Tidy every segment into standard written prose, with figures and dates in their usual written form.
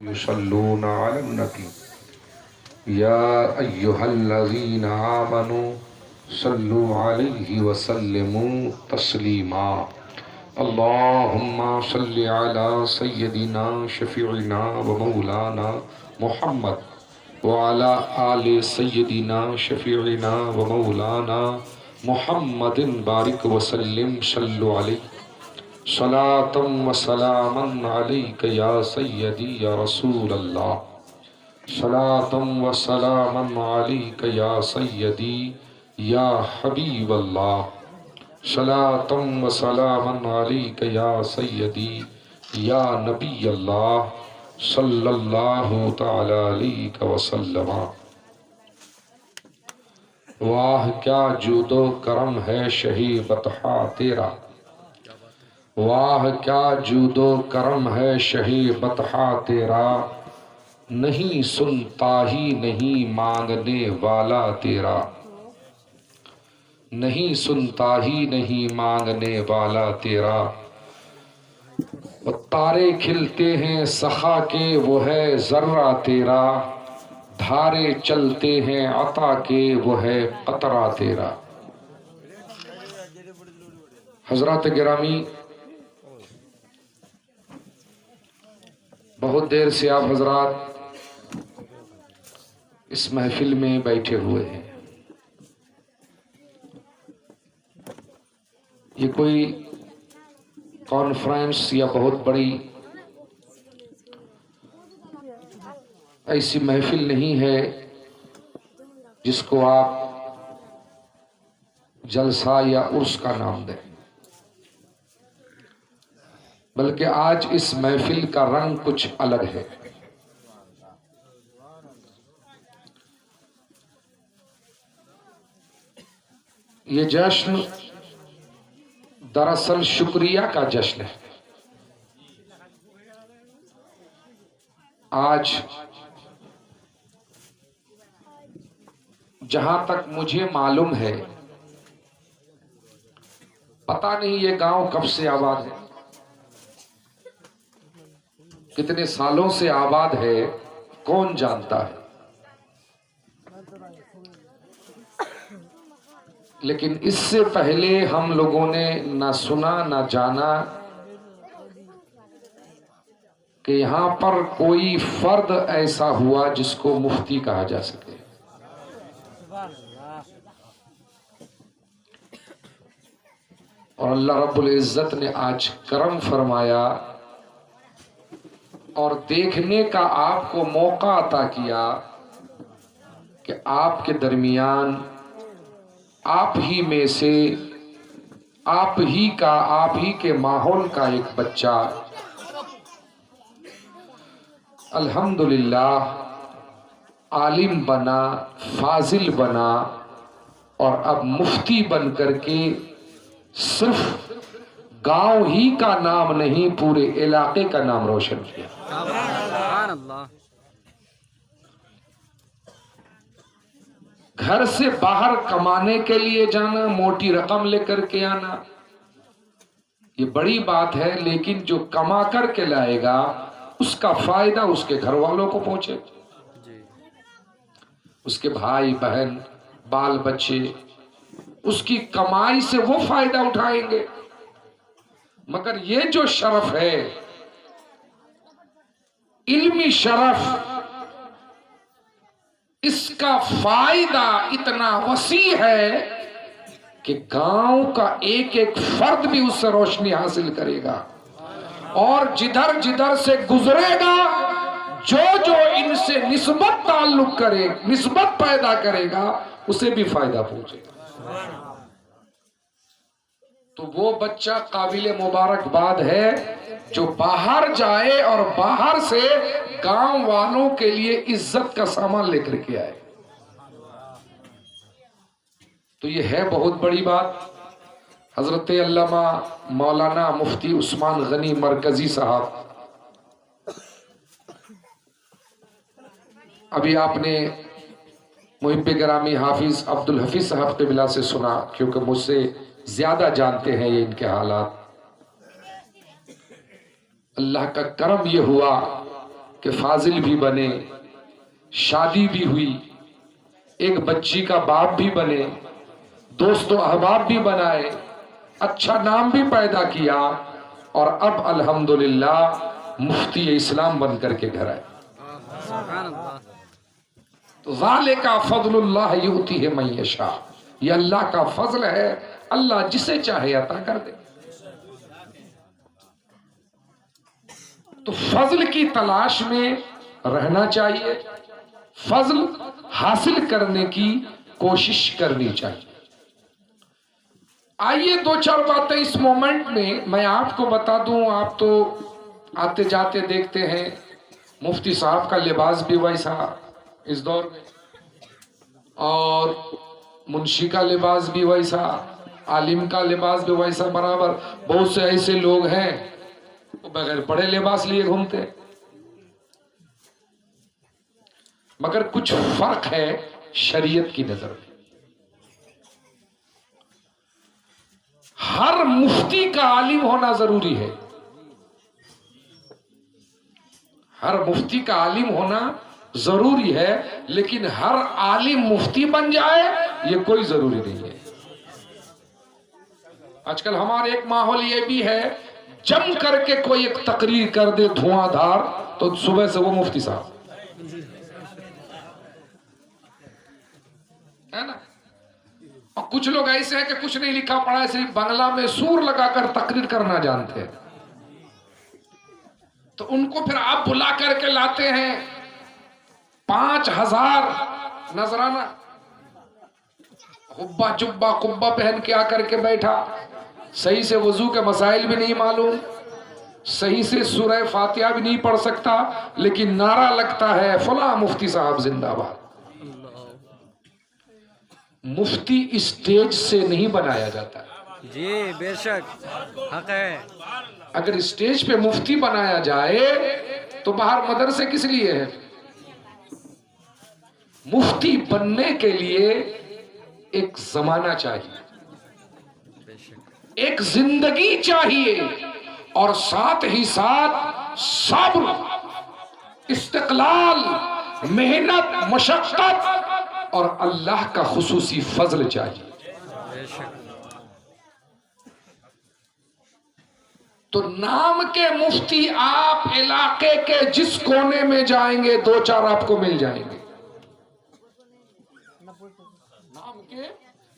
युसल्लूना Alan नबी या अय्युहल्लज़ीना आमनू सल्लु अलैहि वसल्लिमू तस्लीमा। अल्लाहुम्मा सल्लि अला सय्यदिना शफीइना व मौलाना मुहम्मद व अला आले सय्यदिना शफीइना व मौलाना मुहम्मदिन बारिक वसल्लिम सल्लु अलैहि सलातम व सलामन अलैका या सय्यदी या रसूल अल्लाह। सलातम व सलामन अलैका या सय्यदी या हबीब अल्लाह। सलातम व सलामन अलैका या सय्यदी या नबी अल्लाह सल्लल्लाहु तआला अलैहि वसल्लम। वाह क्या जूदो करम है शही बतहा तेरा, वाह क्या जूदो करम है शही बतहा तेरा, नहीं सुनता ही नहीं मांगने वाला तेरा, नहीं सुनता ही नहीं मांगने वाला तेरा। वो तारे खिलते हैं सखा के वो है जर्रा तेरा, धारे चलते हैं अता के वो है कतरा तेरा। हजरत गिरामी, बहुत देर से आप हजरात इस महफिल में बैठे हुए हैं। ये कोई कॉन्फ्रेंस या बहुत बड़ी ऐसी महफिल नहीं है जिसको आप जलसा या उर्स का नाम दें, बल्कि आज इस महफिल का रंग कुछ अलग है। ये जश्न दरअसल शुक्रिया का जश्न है। आज जहां तक मुझे मालूम है, पता नहीं ये गांव कब से आबाद है, कितने सालों से आबाद है, कौन जानता है। लेकिन इससे पहले हम लोगों ने ना सुना ना जाना कि यहां पर कोई फर्द ऐसा हुआ जिसको मुफ्ती कहा जा सके। और अल्लाह रब्बुल इज्जत ने आज करम फरमाया और देखने का आपको मौका अता किया कि आपके दरमियान, आप ही में से, आप ही का, आप ही के माहौल का एक बच्चा अल्हम्दुलिल्लाह आलिम बना, फाजिल बना और अब मुफ्ती बन करके सिर्फ गांव ही का नाम नहीं, पूरे इलाके का नाम रोशन किया। घर से बाहर कमाने के लिए जाना, मोटी रकम लेकर के आना, ये बड़ी बात है, लेकिन जो कमा कर के लाएगा उसका फायदा उसके घर वालों को पहुंचे, उसके भाई बहन बाल बच्चे उसकी कमाई से वो फायदा उठाएंगे। मगर ये जो शरफ है, इल्मी शरफ, इसका फायदा इतना वसी है कि गांव का एक एक फर्द भी उससे रोशनी हासिल करेगा और जिधर जिधर से गुजरेगा, जो जो इनसे निस्बत ताल्लुक करे, निस्बत पैदा करेगा, उसे भी फायदा पहुंचेगा। तो वो बच्चा काबिल मुबारकबाद है जो बाहर जाए और बाहर से गांव वालों के लिए इज्जत का सामान लेकर के आए। तो ये है बहुत बड़ी बात। हजरत अल्लामा मौलाना मुफ्ती उस्मान गनी मरकजी साहब, अभी आपने मुहिब्बे गिरामी हाफिज अब्दुल हफीज साहब के बिला से सुना, क्योंकि मुझसे ज्यादा जानते हैं ये इनके हालात। अल्लाह का करम ये हुआ कि फाजिल भी बने, शादी भी हुई, एक बच्ची का बाप भी बने, दोस्तों अहबाब भी बनाए, अच्छा नाम भी पैदा किया और अब अल्हम्दुलिल्लाह मुफ्ती इस्लाम बन करके घर आए। तो ज़ालिका फ़ज़लुल्लाह युतीहि मन यशा, ये अल्लाह का फजल है, अल्लाह जिसे चाहे अता कर दे। तो फजल की तलाश में रहना चाहिए, फजल हासिल करने की कोशिश करनी चाहिए। आइए दो चार बातें इस मोमेंट में मैं आपको बता दूं। आप तो आते जाते देखते हैं, मुफ्ती साहब का लिबास भी वैसा इस दौर में, और मुंशी का लिबास भी वैसा, आलिम का लिबास भी वैसा बराबर। बहुत से ऐसे लोग हैं वो बगैर बड़े लिबास लिए घूमते, मगर कुछ फर्क है शरीयत की नजर में। हर मुफ्ती का आलिम होना जरूरी है, हर मुफ्ती का आलिम होना जरूरी है, लेकिन हर आलिम मुफ्ती बन जाए ये कोई जरूरी नहीं है। आजकल हमारे एक माहौल ये भी है, जम करके कोई एक तकरीर कर दे धुआंधार तो सुबह से वो मुफ्ती साहब है ना। और कुछ लोग ऐसे हैं कि कुछ नहीं लिखा पढ़ा है, सिर्फ बांग्ला में सूर लगाकर तकरीर करना जानते हैं, तो उनको फिर आप बुला करके लाते हैं 5000 नजराना, हुब्बा जुब्बा कुब्बा पहन के आकर के बैठा, सही से वजू के मसाइल भी नहीं मालूम, सही से सूरह फातिहा भी नहीं पढ़ सकता, लेकिन नारा लगता है फला मुफ्ती साहब जिंदाबाद। मुफ्ती स्टेज से नहीं बनाया जाता जी, बेशक हक है। अगर स्टेज पे मुफ्ती बनाया जाए तो बाहर मदरसे किस लिए है? मुफ्ती बनने के लिए एक जमाना चाहिए, एक जिंदगी चाहिए, और साथ ही साथ सब्र, इस्तिक़लाल, मेहनत, मशक्कत और अल्लाह का खुसूसी फजल चाहिए। तो नाम के मुफ्ती आप इलाके के जिस कोने में जाएंगे दो चार आपको मिल जाएंगे, नाम के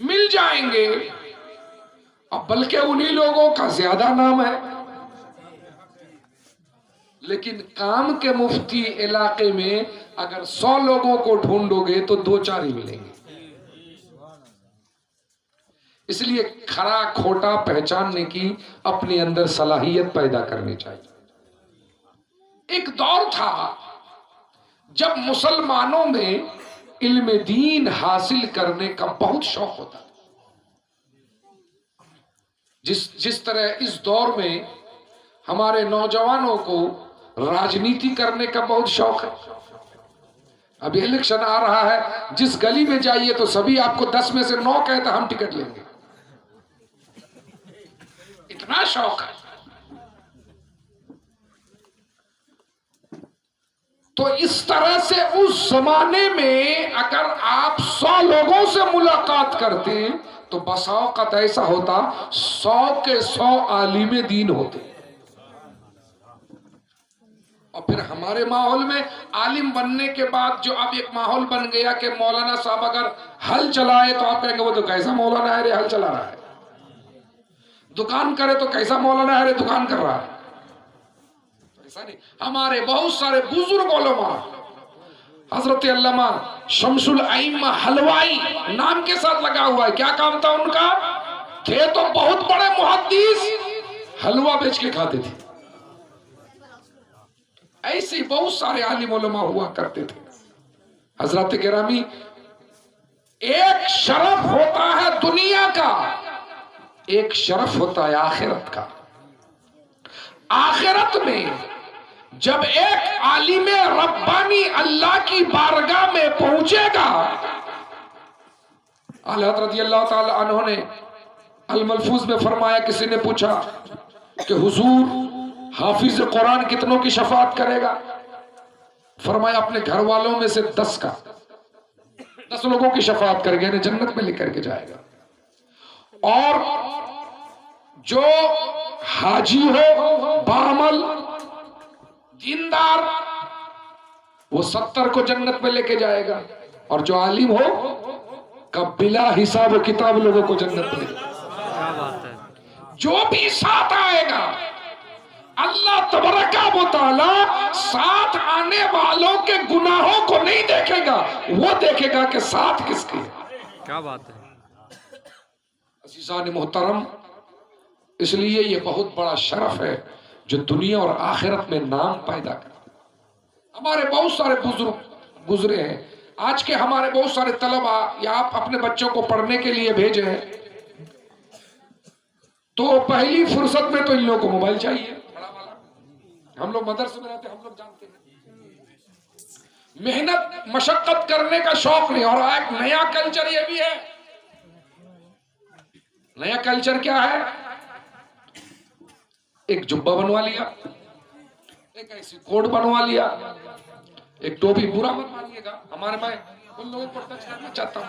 मिल जाएंगे, अब बल्कि उन्हीं लोगों का ज्यादा नाम है, लेकिन काम के मुफ्ती इलाके में अगर 100 लोगों को ढूंढोगे तो दो चार ही मिलेंगे। इसलिए खरा खोटा पहचानने की अपने अंदर सलाहियत पैदा करनी चाहिए। एक दौर था जब मुसलमानों में इल्म दीन हासिल करने का बहुत शौक होता था। जिस तरह इस दौर में हमारे नौजवानों को राजनीति करने का बहुत शौक है। अभी इलेक्शन आ रहा है, जिस गली में जाइए तो सभी आपको 10 में से 9 कहता हम टिकट लेंगे, इतना शौक है। तो इस तरह से उस जमाने में अगर आप 100 लोगों से मुलाकात करते तो बसाओकत ऐसा होता 100 के 100 आलिम दीन होते। और फिर हमारे माहौल में आलिम बनने के बाद जो अब एक माहौल बन गया कि मौलाना साहब अगर हल चलाए तो आप कहेंगे वो तो कैसा मौलाना है रे हल चला रहा है, दुकान करे तो कैसा मौलाना है रे दुकान कर रहा है। ऐसा नहीं, हमारे बहुत सारे बुजुर्ग उलमा, हजरत अल्लामा शमसुल अइम्मा हलवाई नाम के साथ लगा हुआ है, क्या काम था उनका? थे तो बहुत बड़े मुहद्दिस, हलवा बेच के खाते थे। ऐसे बहुत सारे आलिम उलमा हुआ करते थे। हजरत गिरामी, एक शरफ होता है दुनिया का, एक शरफ होता है आखिरत का। आखिरत में जब एक आलिम रब्बानी अल्लाह की बारगाह में पहुंचेगा, आला हज़रत रज़ियल्लाहु ताला अन्हु ने अल-मलफूज में फरमाया, किसी ने पूछा कि हुजूर हाफिज कुरान कितनों की शफाअत करेगा? फरमाया अपने घर वालों में से 10 लोगों की शफाअत करके इन्हें जन्नत में लेकर के जाएगा। और जो हाजी हो बामल दीनदार वो 70 को जन्नत में लेके जाएगा। और जो आलिम हो कब बिला हिसाब व किताब लोगों को जन्नत में। क्या बात है। जो भी साथ आएगा अल्लाह तबारक व तआला साथ आने वालों के गुनाहों को नहीं देखेगा, वो देखेगा कि साथ किसके। क्या बात है। अज़ीज़ान मोहतरम, इसलिए ये बहुत बड़ा शरफ है जो दुनिया और आखिरत में नाम पैदा कर। हमारे बहुत सारे बुजुर्ग गुजरे हैं, आज के हमारे बहुत सारे तलबा या आप अपने बच्चों को पढ़ने के लिए भेजे हैं तो पहली फुर्सत में तो इन लोगों को मोबाइल चाहिए बड़ा वाला। हम लोग मदरसे में रहते, हम लोग जानते हैं मेहनत मशक्कत करने का शौक नहीं। और एक नया कल्चर ये भी है। नया कल्चर क्या है? एक जुब्बा बनवा लिया, एक ऐसी कोट बनवा लिया, एक टोपी। बुरा मत मानिएगा, हमारे मैं उन लोगों को टच करना चाहता हूं।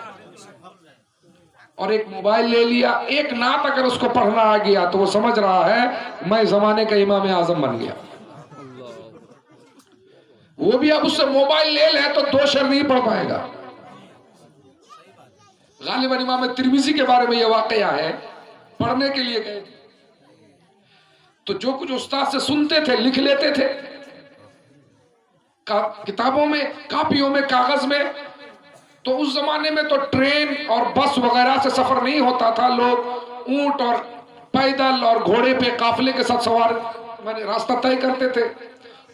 और एक मोबाइल ले लिया। एक नात अगर उसको पढ़ना आ गया तो वो समझ रहा है मैं जमाने का इमाम आजम बन गया। वो भी अब उससे मोबाइल ले ले तो 2 शेर नहीं पढ़ पाएगा। गालिबन इमाम तिरमिज़ी के बारे में यह वाकया है, पढ़ने के लिए गए तो जो कुछ उस्ताद से सुनते थे लिख लेते थे किताबों में, कापियों में, कागज में। तो उस जमाने में तो ट्रेन और बस वगैरह से सफर नहीं होता था। लोग ऊंट और पैदल और घोड़े पे काफिले के साथ सवार मैंने रास्ता तय करते थे।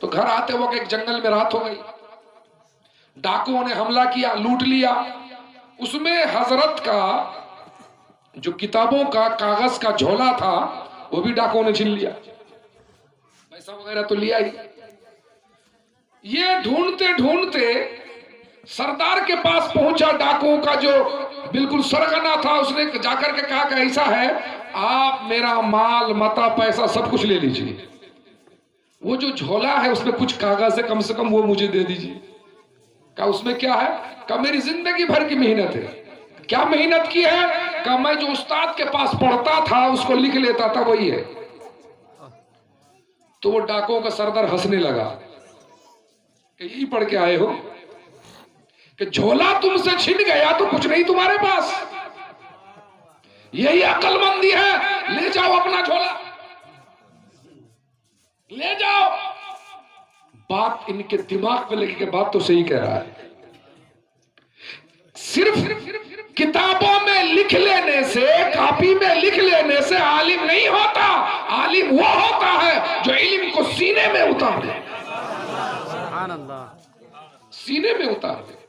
तो घर आते वक्त एक जंगल में रात हो गई, डाकुओं ने हमला किया, लूट लिया। उसमें हजरत का जो किताबों का कागज का झोला था वो भी डाकुओं ने छीन लिया। पैसा वगैरह तो लिया ही। ये ढूंढते ढूंढते सरदार के पास पहुंचा डाकुओं का जो बिल्कुल सरगना था। उसने जाकर के कहा कि ऐसा है, आप मेरा माल मता पैसा सब कुछ ले लीजिए, वो जो झोला है उसमें कुछ कागज है, कम से कम वो मुझे दे दीजिए। कहा उसमें क्या है? कहा मेरी जिंदगी भर की मेहनत है। क्या मेहनत की है? कहा मैं जो उस्ताद के पास पढ़ता था उसको लिख लेता था, वही है। तो वो डाकुओं का सरदार हंसने लगा कि यही पढ़ के आए हो कि झोला तुमसे छिन गया तो कुछ नहीं तुम्हारे पास। यही अक्लमंदी है। ले जाओ अपना झोला, ले जाओ। बात इनके दिमाग में लगी कि बात तो सही कह रहा है। सिर्फ किताबों में लिख लेने से, कॉपी में लिख लेने से आलिम नहीं होता। आलिम वो होता है जो इल्म को सीने में उतार दे, सीने में उतार दे।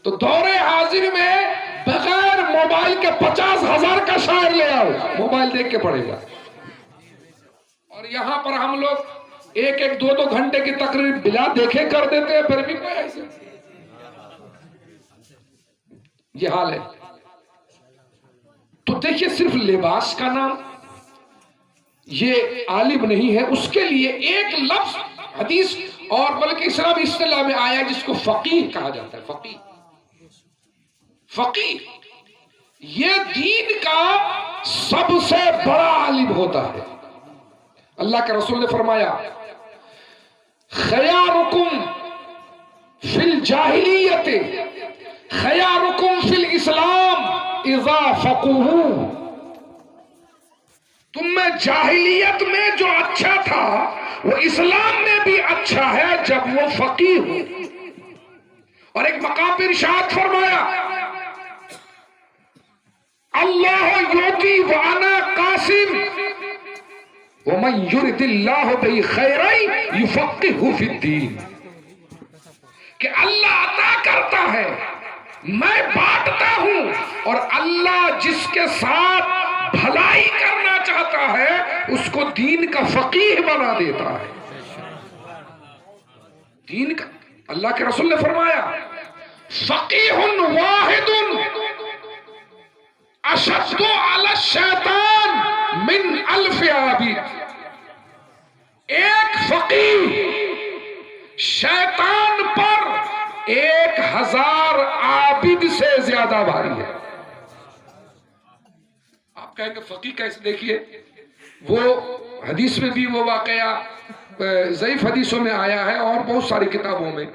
तो दौरे हाजिर में बगैर मोबाइल के 50,000 का शायर ले आओ, मोबाइल देख के पढ़ेगा। और यहां पर हम लोग 1-1, 2-2 घंटे की तकरीर बिना देखे कर देते हैं, फिर भी कोई ऐसे ये हाल है। तो देखिए, सिर्फ लिबास का नाम ये आलिम नहीं है, उसके लिए एक लफ्ज हदीस और बल्कि इस्लामी इस्तिलाह में आया जिसको फकीह कहा जाता है। फकीह, फकीह ये दीन का सबसे बड़ा आलिम होता है। अल्लाह के रसूल ने फरमाया, खयारुकुम फिल जाहिलियत खयारुकुम फिल इस्लाम इज़ा फक़ूहू। तुम में जाहिलियत में जो अच्छा था वो इस्लाम में भी अच्छा है जब वो फकीह हो। और एक मकाम पर इरशाद फरमाया, अल्लाह योती व अना कासिम व मन युरिदिल्लाहु बिही खैरन युफ़क़्क़िहु फ़िद्दीन। कि अल्लाह अता करता है, मैं बांटता हूं, और अल्लाह जिसके साथ भलाई करना चाहता है उसको दीन का फकीह बना देता है। दीन का, अल्लाह के रसूल ने फरमाया, फकीहुन वाहिदुन अशद्दु अला शैतान मिन अल्फ आबिद। एक फकीह शैतान पर 1000 आबिद से ज्यादा भारी है। आप कहेंगे फकीह कैसे? देखिए वो हदीस में भी वो वाकया ज़ईफ हदीसों में आया है और बहुत सारी किताबों में।